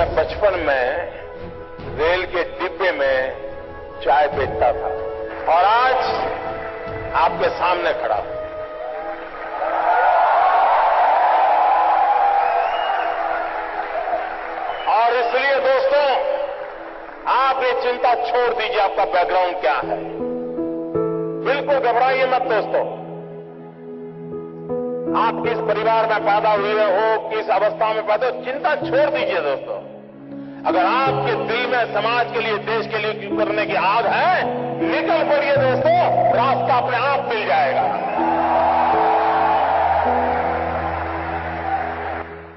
मैं बचपन में रेल के डिब्बे में चाय बेचता था और आज आपके सामने खड़ा हूं। और इसलिए दोस्तों, आप ये चिंता छोड़ दीजिए आपका बैकग्राउंड क्या है। बिल्कुल घबराइए मत दोस्तों। आप किस परिवार में पैदा हुए हो, किस अवस्था में पैदा हो, चिंता छोड़ दीजिए दोस्तों। अगर आपके दिल में समाज के लिए, देश के लिए करने की आग है, निकल पड़िए दोस्तों, रास्ता अपने आप मिल जाएगा।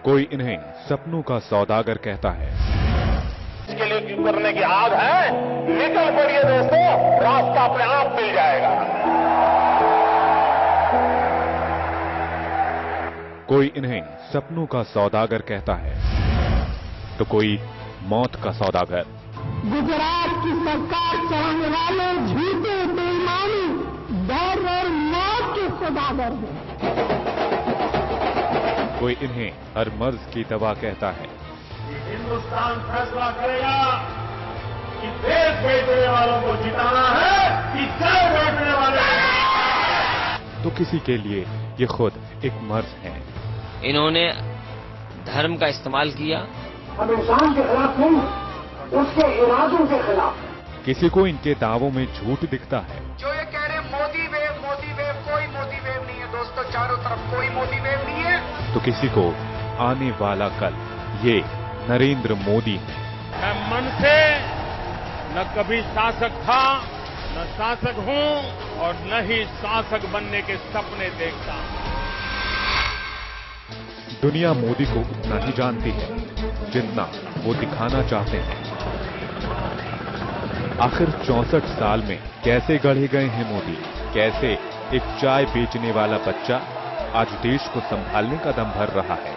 कोई इन्हें सपनों का सौदागर कहता है। इसके लिए करने की आग है, निकल पड़िए दोस्तों, रास्ता अपने आप मिल जाएगा। कोई इन्हें सपनों का सौदागर कहता है, तो कोई मौत का सौदागर। गुजरात की सरकार चलाने वाले झूठे बेईमानी, डर और मौत के सौदागर हैं। कोई इन्हें हर मर्ज की दवा कहता है। हिंदुस्तान फैसला करेगा कि देश बेचने वालों को जिताना है कि जय बेचने वाले। तो किसी के लिए ये खुद एक मर्ज है। इन्होंने धर्म का इस्तेमाल किया। हम इंसान के खिलाफ नहीं, उसके इरादों के खिलाफ। किसी को इनके दावों में झूठ दिखता है। जो ये कह रहे मोदी वेव, कोई मोदी वेव नहीं है दोस्तों, चारों तरफ कोई मोदी वेव नहीं है। तो किसी को आने वाला कल ये नरेंद्र मोदी है। मैं मन से न कभी शासक था, न शासक हूं और न ही शासक बनने के सपने देखता हूं। दुनिया मोदी को उतना ही जानती है जितना वो दिखाना चाहते हैं। आखिर 64 साल में कैसे गढ़े गए हैं मोदी? कैसे एक चाय बेचने वाला बच्चा आज देश को संभालने का दम भर रहा है?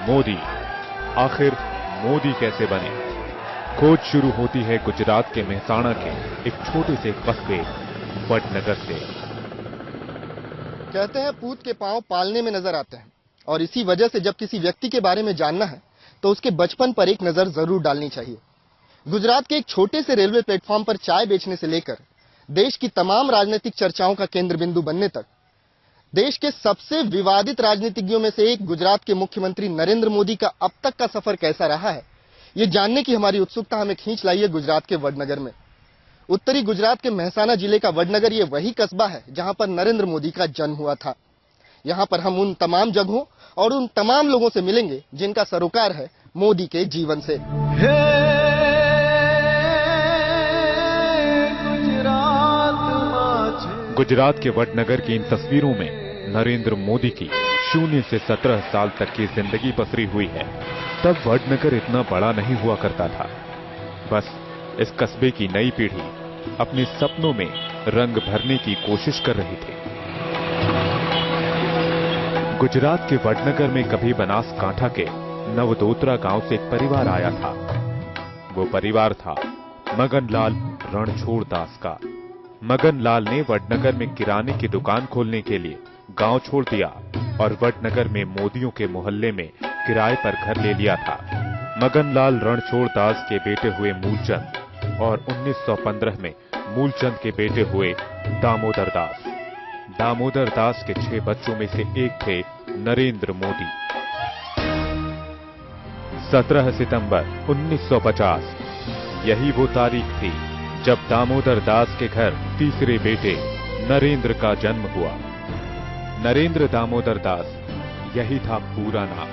मोदी, आखिर मोदी कैसे बने? खोज शुरू होती है गुजरात के मेहसाणा के एक छोटे से कस्बे वडनगर से। कहते हैं पूत के पांव पालने में नजर आते हैं, और इसी वजह से जब किसी व्यक्ति के बारे में जानना है तो उसके बचपन पर एक नजर जरूर डालनी चाहिए। गुजरात के एक छोटे से रेलवे प्लेटफॉर्म पर चाय बेचने से लेकर देश की तमाम राजनीतिक चर्चाओं का केंद्र बिंदु बनने तक, देश के सबसे विवादित राजनीतिज्ञों में से एक गुजरात के मुख्यमंत्री नरेंद्र मोदी का अब तक का सफर कैसा रहा है, ये जानने की हमारी उत्सुकता हमें खींच लाई है गुजरात के वडनगर में। उत्तरी गुजरात के मेहसाणा जिले का वडनगर ये वही कस्बा है जहां पर नरेंद्र मोदी का जन्म हुआ था। यहां पर हम उन तमाम जगहों और उन तमाम लोगों से मिलेंगे जिनका सरोकार है मोदी के जीवन से। गुजरात के वडनगर की इन तस्वीरों में नरेंद्र मोदी की 0 से 17 साल तक की जिंदगी पसरी हुई है। तब वडनगर इतना बड़ा नहीं हुआ करता था। बस इस कस्बे की नई पीढ़ी अपने सपनों में रंग भरने की कोशिश कर रही थी। गुजरात के वडनगर में कभी बनासकांठा के नवदोत्रा गांव से एक परिवार आया था। वो परिवार था मगनलाल रणछोड़ दास का। मगनलाल ने वडनगर में किराने की दुकान खोलने के लिए गांव छोड़ दिया और वडनगर में मोदियों के मोहल्ले में किराए पर घर ले लिया था। मगनलाल रणछोड़ दास के बेटे हुए मूलचंद और 1915 में मूलचंद के बेटे हुए दामोदर दास। दामोदर दास के 6 बच्चों में से एक थे नरेंद्र मोदी। 17 सितंबर 1950 यही वो तारीख थी जब दामोदर दास के घर तीसरे बेटे नरेंद्र का जन्म हुआ। नरेंद्र दामोदर दास यही था पूरा नाम।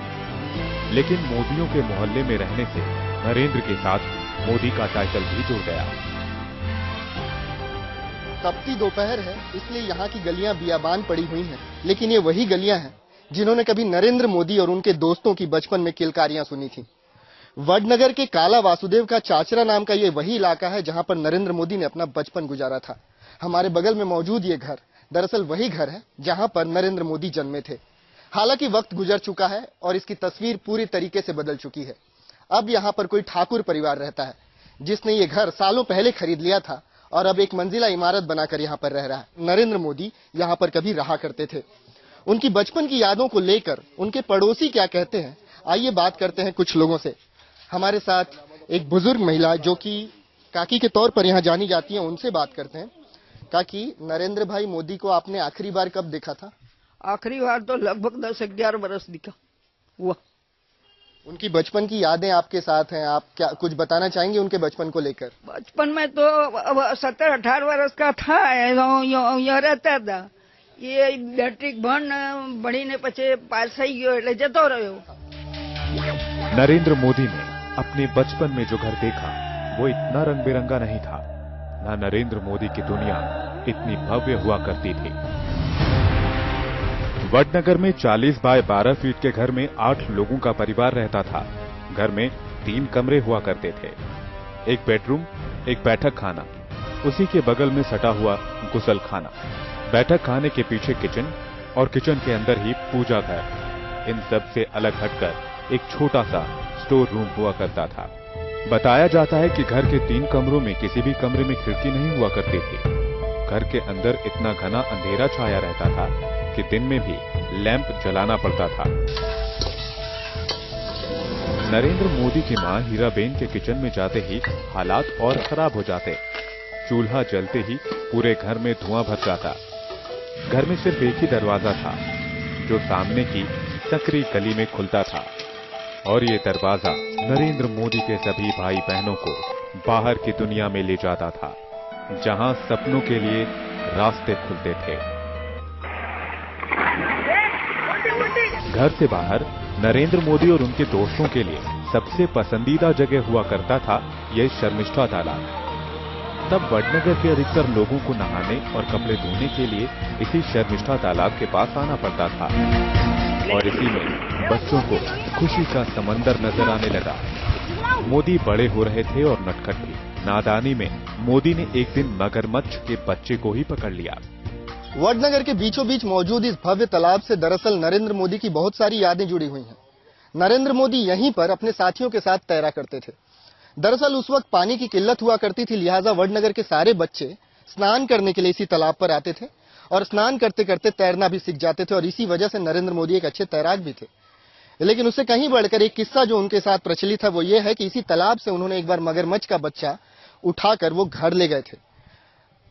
लेकिन मोदियों के मोहल्ले में रहने से नरेंद्र के साथ मोदी का टाइटल भी जुड़ गया। तपती दोपहर है, इसलिए यहाँ की गलियां बियाबान पड़ी हुई हैं, लेकिन ये वही गलियां हैं जिन्होंने कभी नरेंद्र मोदी और उनके दोस्तों की बचपन में किलकारियां सुनी थी। वडनगर के काला वासुदेव का चाचरा नाम का ये वही इलाका है जहां पर नरेंद्र मोदी ने अपना बचपन गुजारा था। हमारे बगल में मौजूद ये घर दरअसल वही घर है जहां पर नरेंद्र मोदी जन्मे थे। हालांकि वक्त गुजर चुका है और इसकी तस्वीर पूरी तरीके से बदल चुकी है। अब यहाँ पर कोई ठाकुर परिवार रहता है जिसने ये घर सालों पहले खरीद लिया था और अब एक मंजिला इमारत बनाकर यहाँ पर रह रहा है। नरेंद्र मोदी यहाँ पर कभी रहा करते थे। उनकी बचपन की यादों को लेकर उनके पड़ोसी क्या कहते हैं, आइए बात करते हैं कुछ लोगों से। हमारे साथ एक बुजुर्ग महिला जो कि काकी के तौर पर यहाँ जानी जाती है, उनसे बात करते हैं। काकी, नरेंद्र भाई मोदी को आपने आखिरी बार कब देखा था? आखिरी बार तो लगभग 10-11 बरस दिखा हुआ। उनकी बचपन की यादें आपके साथ हैं, आप क्या कुछ बताना चाहेंगे उनके बचपन को लेकर? बचपन में तो 17-18 वर्ष का था, यहाँ रहता था। ये मैट्रिक बड़ी ने पचे पास ही गयो એટલે જતો રહ્યો। नरेंद्र मोदी ने अपने बचपन में जो घर देखा वो इतना रंग बिरंगा नहीं था। ना नरेंद्र मोदी की दुनिया इतनी भव्य हुआ करती थी। वडनगर में 40 बाय 12 फीट के घर में 8 लोगों का परिवार रहता था। घर में 3 कमरे हुआ करते थे, एक बेडरूम, एक बैठक खाना, उसी के बगल में सटा हुआ गुसल खाना, बैठक खाने के पीछे किचन और किचन के अंदर ही पूजा घर। इन सब से अलग हटकर एक छोटा सा स्टोर रूम हुआ करता था। बताया जाता है कि घर के 3 कमरों में किसी भी कमरे में खिड़की नहीं हुआ करती थी। घर के अंदर इतना घना अंधेरा छाया रहता था कि दिन में भी लैंप जलाना पड़ता था। नरेंद्र मोदी की मां हीराबेन के किचन में जाते ही हालात और खराब हो जाते। चूल्हा जलते ही पूरे घर में धुआं भर जाता। घर में सिर्फ एक ही दरवाजा था जो सामने की सकरी गली में खुलता था, और ये दरवाजा नरेंद्र मोदी के सभी भाई बहनों को बाहर की दुनिया में ले जाता था, जहां सपनों के लिए रास्ते खुलते थे। घर से बाहर नरेंद्र मोदी और उनके दोस्तों के लिए सबसे पसंदीदा जगह हुआ करता था यह शर्मिष्ठा तालाब। तब वडनगर के अधिकतर लोगों को नहाने और कपड़े धोने के लिए इसी शर्मिष्ठा तालाब के पास आना पड़ता था, और इसी में बच्चों को खुशी का समंदर नजर आने लगा। मोदी बड़े हो रहे थे और नटखट भी। नादानी में मोदी ने एक दिन मगरमच्छ के बच्चे को ही पकड़ लिया। वडनगर के बीचों बीच मौजूद इस भव्य तालाब से दरअसल नरेंद्र मोदी की बहुत सारी यादें जुड़ी हुई हैं। नरेंद्र मोदी यहीं पर अपने साथियों के साथ तैरा करते थे। दरअसल उस वक्त पानी की किल्लत हुआ करती थी, लिहाजा वडनगर के सारे बच्चे स्नान करने के लिए इसी तालाब पर आते थे और स्नान करते करते तैरना भी सीख जाते थे, और इसी वजह से नरेंद्र मोदी एक अच्छे तैराक भी थे। लेकिन उससे कहीं बढ़कर एक किस्सा जो उनके साथ प्रचलित है वो ये है कि इसी तालाब से उन्होंने एक बार मगरमच्छ का बच्चा उठाकर वो घर ले गए थे।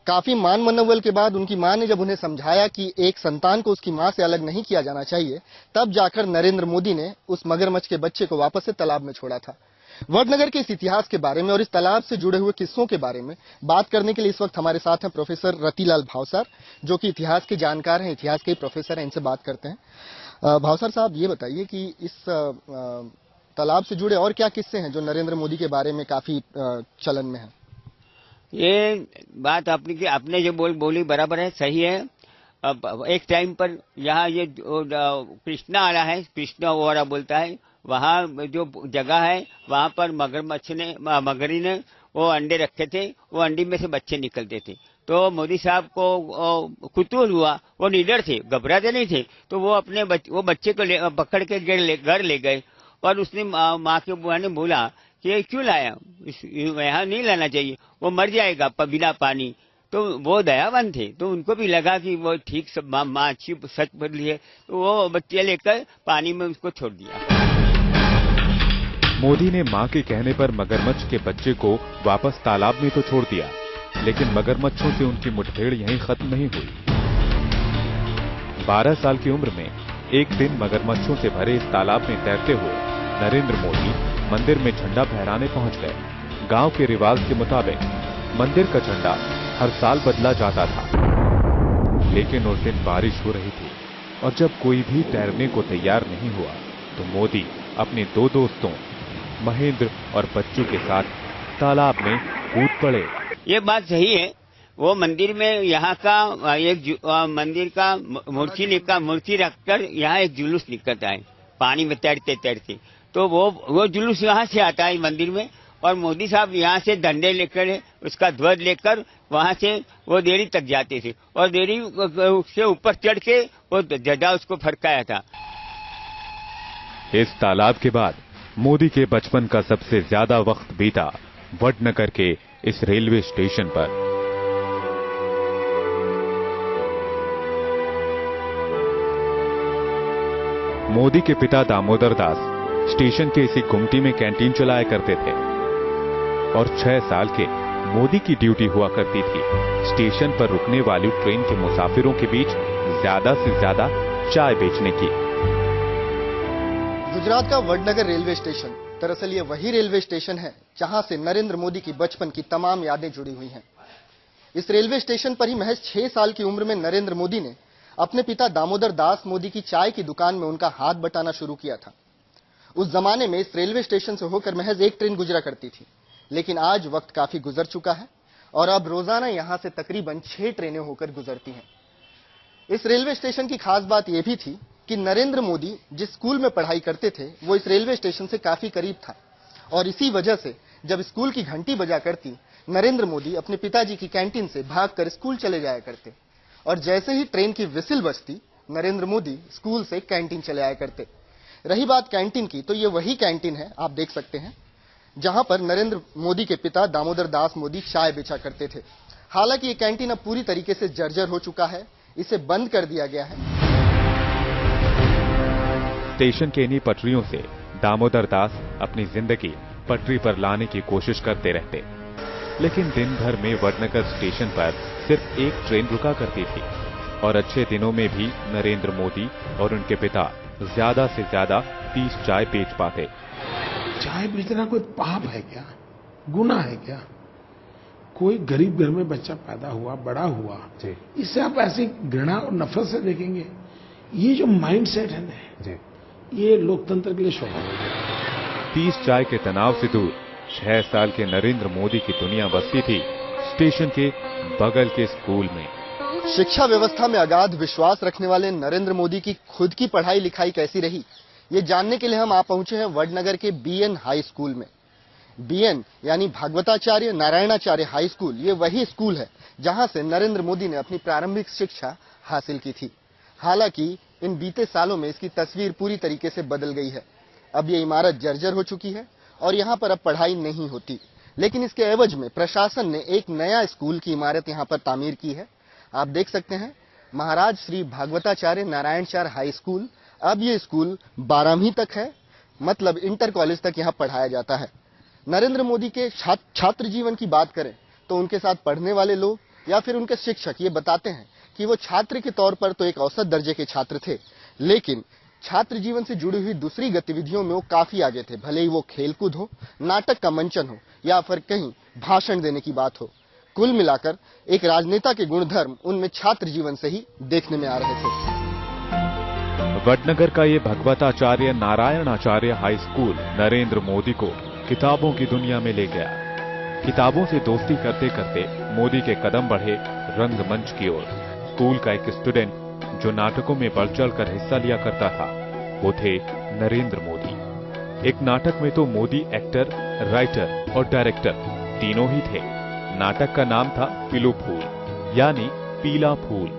काफी मान मनव्वल के बाद उनकी मां ने जब उन्हें समझाया कि एक संतान को उसकी मां से अलग नहीं किया जाना चाहिए, तब जाकर नरेंद्र मोदी ने उस मगरमच्छ के बच्चे को वापस से तालाब में छोड़ा था। वडनगर के इस इतिहास के बारे में और इस तालाब से जुड़े हुए किस्सों के बारे में बात करने के लिए इस वक्त हमारे साथ हैं प्रोफेसर रतिलाल भावसार, जो कि इतिहास के जानकार हैं, इतिहास के प्रोफेसर हैं। इनसे बात करते हैं। भावसार साहब, ये बताइए कि इस तालाब से जुड़े और क्या किस्से हैं जो नरेंद्र मोदी के बारे में काफी चलन में है? ये बात आपने जो बोली बराबर है, सही है। अब एक टाइम पर यहाँ ये कृष्णा आ रहा है, कृष्णा ओवरा बोलता है, वहाँ जो जगह है वहाँ पर मगरी ने वो अंडे रखे थे, वो अंडी में से बच्चे निकलते थे। तो मोदी साहब को कुतूहल हुआ, वो निडर थे, घबराते नहीं थे, तो वो अपने वो बच्चे को पकड़ के घर ले गए, और उसने माँ के बुआ ने बोला कि ये क्यों लाया, यहाँ नहीं लाना चाहिए, वो मर जाएगा बिना पानी। तो वो दयावान थे, तो उनको भी लगा कि वो ठीक माँ अच्छी सच बोली है, तो वो बच्चे लेकर पानी में उसको छोड़ दिया। मोदी ने मां के कहने पर मगरमच्छ के बच्चे को वापस तालाब में तो छोड़ दिया, लेकिन मगरमच्छों से उनकी मुठभेड़ यहीं खत्म नहीं हुई। 12 साल की उम्र में एक दिन मगरमच्छों से भरे इस तालाब में तैरते हुए नरेंद्र मोदी मंदिर में झंडा फहराने पहुंच गए। गांव के रिवाज के मुताबिक मंदिर का झंडा हर साल बदला जाता था, लेकिन उस दिन बारिश हो रही थी और जब कोई भी तैरने को तैयार नहीं हुआ तो मोदी अपने 2 दोस्तों महेंद्र और बच्चू के साथ तालाब में कूद पड़े। ये बात सही है। वो मंदिर में यहाँ का एक मंदिर का मूर्ति रखकर यहाँ एक जुलूस निकलता है पानी में तैरते तैरते, तो वो जुलूस यहाँ से आता है मंदिर में, और मोदी साहब यहाँ से डंडे लेकर उसका ध्वज लेकर वहाँ से वो देरी तक जाते थे, और देरी से ऊपर चढ़ के वो झंडा उसको फड़काया था। इस तालाब के बाद मोदी के बचपन का सबसे ज्यादा वक्त बीता वडनगर के इस रेलवे स्टेशन पर। मोदी के पिता दामोदर दास स्टेशन के इसी गुमटी में कैंटीन चलाया करते थे और 6 साल के मोदी की ड्यूटी हुआ करती थी स्टेशन पर रुकने वाली ट्रेन के मुसाफिरों के बीच ज्यादा से ज्यादा चाय बेचने की। गुजरात का वडनगर रेलवे स्टेशन दरअसल ये वही रेलवे स्टेशन है जहां से नरेंद्र मोदी की बचपन की तमाम यादें जुड़ी हुई हैं। इस रेलवे स्टेशन पर ही महज 6 साल की उम्र में नरेंद्र मोदी ने अपने पिता दामोदर दास मोदी की चाय की दुकान में उनका हाथ बटाना शुरू किया था। उस जमाने में इस रेलवे स्टेशन से होकर महज एक ट्रेन गुजरा करती थी, लेकिन आज वक्त काफी गुजर चुका है और अब रोजाना यहां से तकरीबन 6 ट्रेनें होकर गुजरती हैं। इस रेलवे स्टेशन की खास बात यह भी थी कि नरेंद्र मोदी जिस स्कूल में पढ़ाई करते थे वो इस रेलवे स्टेशन से काफी करीब था और इसी वजह से जब स्कूल की घंटी बजा करती नरेंद्र मोदी अपने पिताजी की कैंटीन से भागकर स्कूल चले जाया करते और जैसे ही ट्रेन की विसिल बजती नरेंद्र मोदी स्कूल से कैंटीन चले आया करते। रही बात कैंटीन की तो ये वही कैंटीन है, आप देख सकते हैं, जहां पर नरेंद्र मोदी के पिता दामोदर दास मोदी चाय बेचा करते थे। हालांकि ये कैंटीन अब पूरी तरीके से जर्जर हो चुका है, इसे बंद कर दिया गया है। स्टेशन के इन्हीं पटरियों से दामोदर दास अपनी जिंदगी पटरी पर लाने की कोशिश करते रहते, लेकिन दिन भर में वडनगर स्टेशन पर सिर्फ एक ट्रेन रुका करती थी और अच्छे दिनों में भी नरेंद्र मोदी और उनके पिता ज्यादा से ज्यादा 30 चाय बेच पाते। चाय बेचना कोई पाप है क्या, गुनाह है क्या? कोई गरीब घर में बच्चा पैदा हुआ, बड़ा हुआ, इससे आप ऐसी घृणा और नफरत से देखेंगे? ये जो माइंड सेट है ना, ये लोकतंत्र के लिए शोभा है। 30 चाय के तनाव से दूर 6 साल के नरेंद्र मोदी की दुनिया बसती थी स्टेशन के बगल के स्कूल में। शिक्षा व्यवस्था में अगाध विश्वास रखने वाले नरेंद्र मोदी की खुद की पढ़ाई लिखाई कैसी रही, ये जानने के लिए हम आ पहुंचे हैं वडनगर के बीएन हाई स्कूल में। बीएन यानी भागवताचार्य नारायणाचार्य हाई स्कूल, ये वही स्कूल है जहां से नरेंद्र मोदी ने अपनी प्रारंभिक शिक्षा हासिल की थी। हालांकि इन बीते सालों में इसकी तस्वीर पूरी तरीके से बदल गई है। अब ये इमारत जर्जर हो चुकी है और यहाँ पर अब पढ़ाई नहीं होती, लेकिन इसके एवज में प्रशासन ने एक नया स्कूल की इमारत यहाँ पर तामीर की है। आप देख सकते हैं, महाराज श्री भागवताचार्य नारायणाचार्य हाई स्कूल। अब ये स्कूल 12वीं तक है, मतलब इंटर कॉलेज तक यहाँ पढ़ाया जाता है। नरेंद्र मोदी के छात्र जीवन की बात करें तो उनके साथ पढ़ने वाले लोग या फिर उनके शिक्षक ये बताते हैं कि वो छात्र के तौर पर तो एक औसत दर्जे के छात्र थे, लेकिन छात्र जीवन से जुड़ी हुई दूसरी गतिविधियों में वो काफी आगे थे, भले ही वो खेलकूद हो, नाटक का मंचन हो या फिर कहीं भाषण देने की बात हो। कुल मिलाकर एक राजनेता के गुणधर्म उनमें छात्र जीवन से ही देखने में आ रहे थे। वडनगर का ये भगवताचार्य नारायणाचार्य हाई स्कूल नरेंद्र मोदी को किताबों की दुनिया में ले गया। किताबों से दोस्ती करते करते मोदी के कदम बढ़े रंगमंच की ओर। स्कूल का एक स्टूडेंट जो नाटकों में बढ़ चढ़ कर हिस्सा लिया करता था, वो थे नरेंद्र मोदी। एक नाटक में तो मोदी एक्टर, राइटर और डायरेक्टर तीनों ही थे। नाटक का नाम था पिलू फूल, यानी पीला फूल,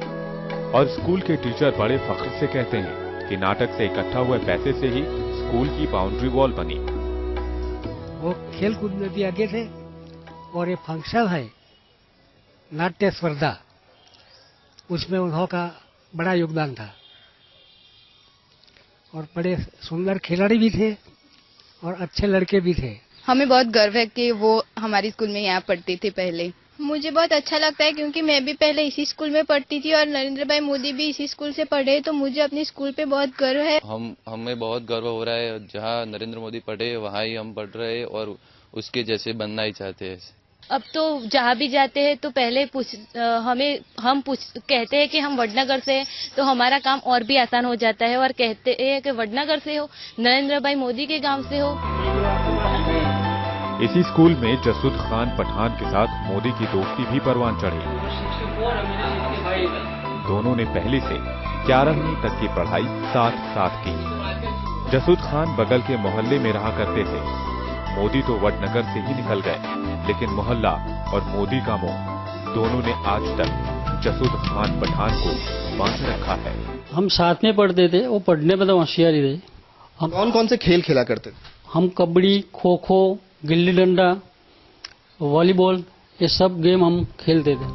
और स्कूल के टीचर बड़े फख्र से कहते हैं कि नाटक से इकट्ठा हुए पैसे से ही स्कूल की बाउंड्री वॉल बनी। वो खेल कूद में भी आगे थे और ये फंक्शन है नाट्य स्पर्धा, उसमें उनका बड़ा योगदान था और बड़े सुंदर खिलाड़ी भी थे और अच्छे लड़के भी थे। हमें बहुत गर्व है कि वो हमारी स्कूल में यहाँ पढ़ती थी पहले। मुझे बहुत अच्छा लगता है क्योंकि मैं भी पहले इसी स्कूल में पढ़ती थी और नरेंद्र भाई मोदी भी इसी स्कूल से पढ़े, तो मुझे अपनी स्कूल पे बहुत गर्व है। हमें बहुत गर्व हो रहा है, जहाँ नरेंद्र मोदी पढ़े वहाँ ही हम पढ़ रहे हैं और उसके जैसे बनना ही चाहते हैं। अब तो जहाँ भी जाते हैं तो पहले हम कहते हैं कि हम वडनगर से हैं, तो हमारा काम और भी आसान हो जाता है और कहते हैं कि वडनगर से हो, नरेंद्र भाई मोदी के गांव से हो। इसी स्कूल में जसूद खान पठान के साथ मोदी की दोस्ती भी परवान चढ़ी। दोनों ने पहली से 11वीं तक की पढ़ाई साथ की। जसूद खान बगल के मोहल्ले में रहा करते थे। मोदी तो वडनगर से ही निकल गए, लेकिन मोहल्ला और मोदी का मोह दोनों ने आज तक जसूद खान पठान को बांध रखा है। हम साथ में पढ़ते थे, वो पढ़ने में तो होशियार ही थे। हम कौन कौन से खेल खेला करते थे? हम कबड्डी, खो खो, गिल्ली डंडा, वॉलीबॉल, ये सब गेम हम खेलते थे।